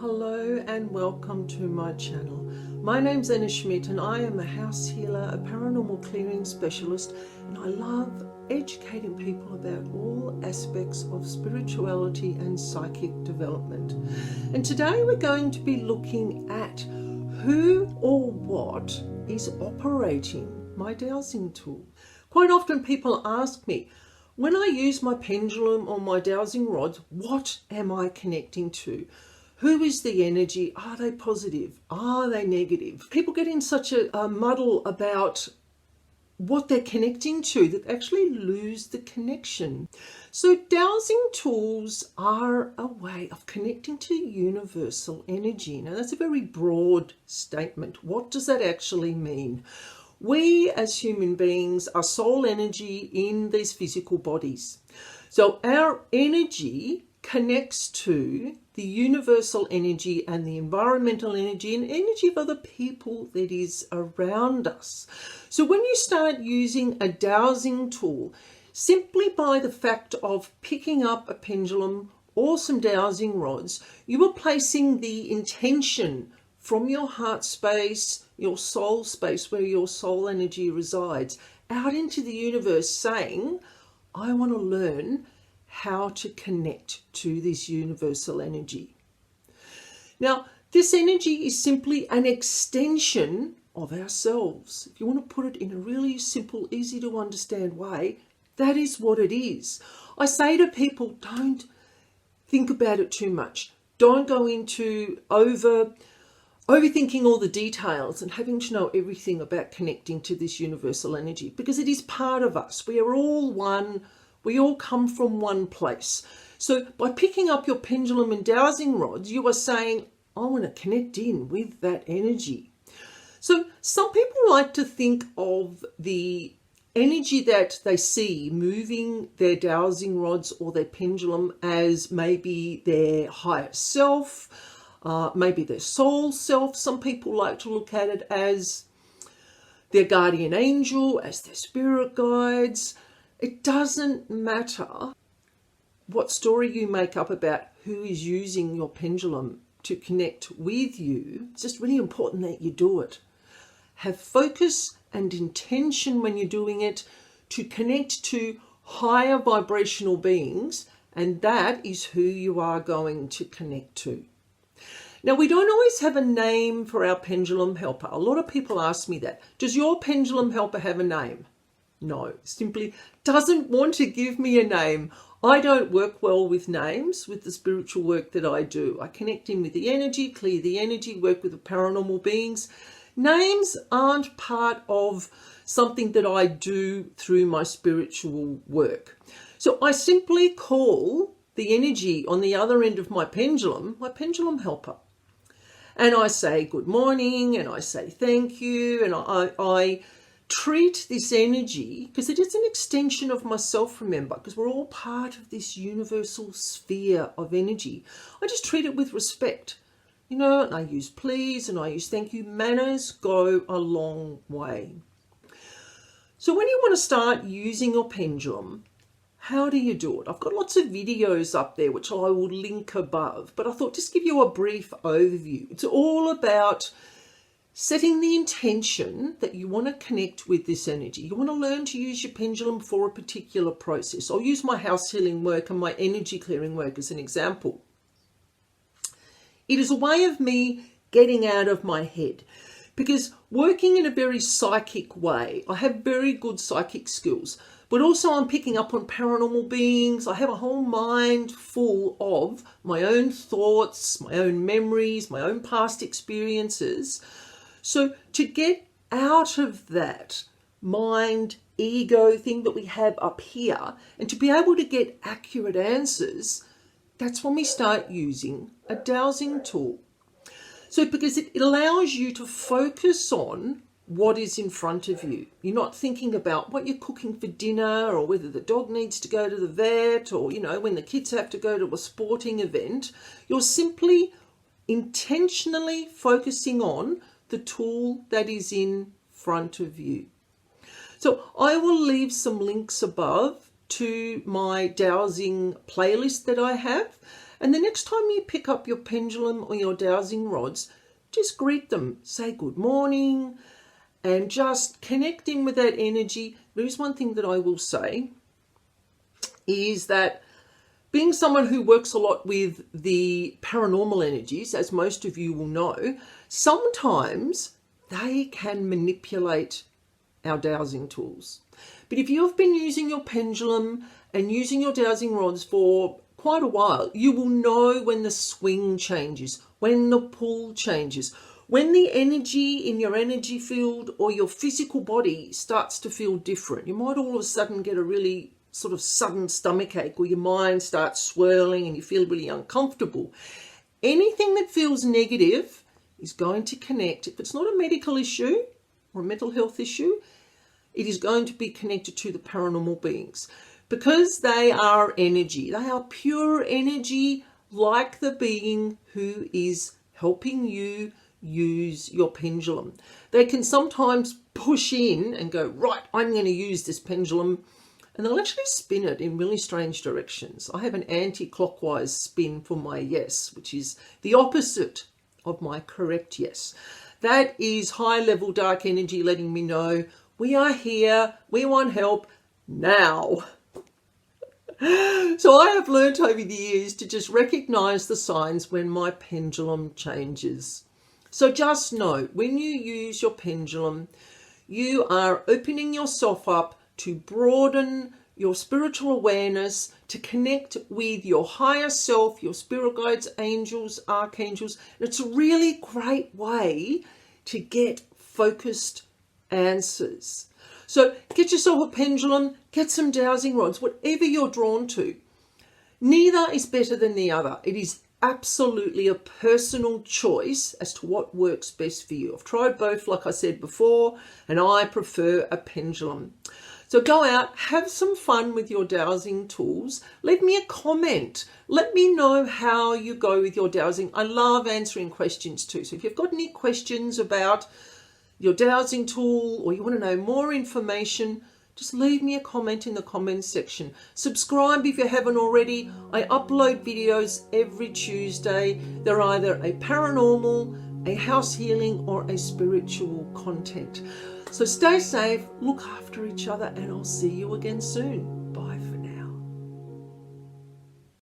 Hello and welcome to my channel. My name's Anna Schmidt and I am a house healer, a paranormal clearing specialist, and I love educating people about all aspects of spirituality and psychic development. And today we're going to be looking at who or what is operating my dowsing tool. Quite often people ask me, when I use my pendulum or my dowsing rods, what am I connecting to? Who is the energy? Are they positive? Are they negative? People get in such a muddle about what they're connecting to that actually lose the connection. So dowsing tools are a way of connecting to universal energy. Now that's a very broad statement. What does that actually mean? We as human beings are soul energy in these physical bodies. So our energy connects to the universal energy and the environmental energy and energy of other people that is around us. So when you start using a dowsing tool, simply by the fact of picking up a pendulum or some dowsing rods, you are placing the intention from your heart space, your soul space, where your soul energy resides, out into the universe saying, I want to learn how to connect to this universal energy. Now, this energy is simply an extension of ourselves. If you want to put it in a really simple, easy to understand way, that is what it is. I say to people, don't think about it too much. Don't go into overthinking all the details and having to know everything about connecting to this universal energy, because it is part of us. We are all one. We all come from one place. So by picking up your pendulum and dowsing rods, you are saying, I want to connect in with that energy. So some people like to think of the energy that they see moving their dowsing rods or their pendulum as maybe their higher self, maybe their soul self. Some people like to look at it as their guardian angel, as their spirit guides. It doesn't matter what story you make up about who is using your pendulum to connect with you. It's just really important that you do it. Have focus and intention when you're doing it to connect to higher vibrational beings, and that is who you are going to connect to. Now, we don't always have a name for our pendulum helper. A lot of people ask me that. Does your pendulum helper have a name? No, simply doesn't want to give me a name. I don't work well with names with the spiritual work that I do. I connect in with the energy, clear the energy, work with the paranormal beings. Names aren't part of something that I do through my spiritual work. So I simply call the energy on the other end of my pendulum helper. And I say good morning and I say thank you, and I treat this energy, because it is an extension of myself, remember, because we're all part of this universal sphere of energy. I just treat it with respect, and I use please and I use thank you. Manners go a long way. So when you want to start using your pendulum, how do you do it? I've got lots of videos up there which I will link above, but I thought just give you a brief overview. It's all about setting the intention that you want to connect with this energy. You want to learn to use your pendulum for a particular process. I'll use my house healing work and my energy clearing work as an example. It is a way of me getting out of my head, because working in a very psychic way, I have very good psychic skills, but also I'm picking up on paranormal beings. I have a whole mind full of my own thoughts, my own memories, my own past experiences. So to get out of that mind, ego thing that we have up here, and to be able to get accurate answers, that's when we start using a dowsing tool. So because it allows you to focus on what is in front of you. You're not thinking about what you're cooking for dinner, or whether the dog needs to go to the vet, or, when the kids have to go to a sporting event. You're simply intentionally focusing on the tool that is in front of you. So I will leave some links above to my dowsing playlist that I have, And the next time you pick up your pendulum or your dowsing rods, just greet them, say good morning, and just connect in with that energy. There is one thing that I will say, is that being someone who works a lot with the paranormal energies, as most of you will know, sometimes they can manipulate our dowsing tools. But if you have been using your pendulum and using your dowsing rods for quite a while, you will know when the swing changes, when the pull changes, when the energy in your energy field or your physical body starts to feel different. You might all of a sudden get a really sort of sudden stomach ache, or your mind starts swirling and you feel really uncomfortable. Anything that feels negative is going to connect. If it's not a medical issue or a mental health issue, it is going to be connected to the paranormal beings, because they are energy. They are pure energy, like the being who is helping you use your pendulum. They can sometimes push in and go, right, I'm going to use this pendulum, and they'll actually spin it in really strange directions. I have an anti-clockwise spin for my yes, which is the opposite of my correct yes. That is high-level dark energy letting me know we are here, we want help now. So I have learnt over the years to just recognise the signs when my pendulum changes. So just know, when you use your pendulum, you are opening yourself up to broaden your spiritual awareness, to connect with your higher self, your spirit guides, angels, archangels. And it's a really great way to get focused answers. So get yourself a pendulum, get some dowsing rods, whatever you're drawn to. Neither is better than the other. It is absolutely a personal choice as to what works best for you. I've tried both, like I said before, and I prefer a pendulum. So go out, have some fun with your dowsing tools. Leave me a comment. Let me know how you go with your dowsing. I love answering questions too. So if you've got any questions about your dowsing tool, or you want to know more information, just leave me a comment in the comments section. Subscribe if you haven't already. I upload videos every Tuesday. They're either a paranormal, a house healing, or a spiritual content. So stay safe, look after each other, and I'll see you again soon.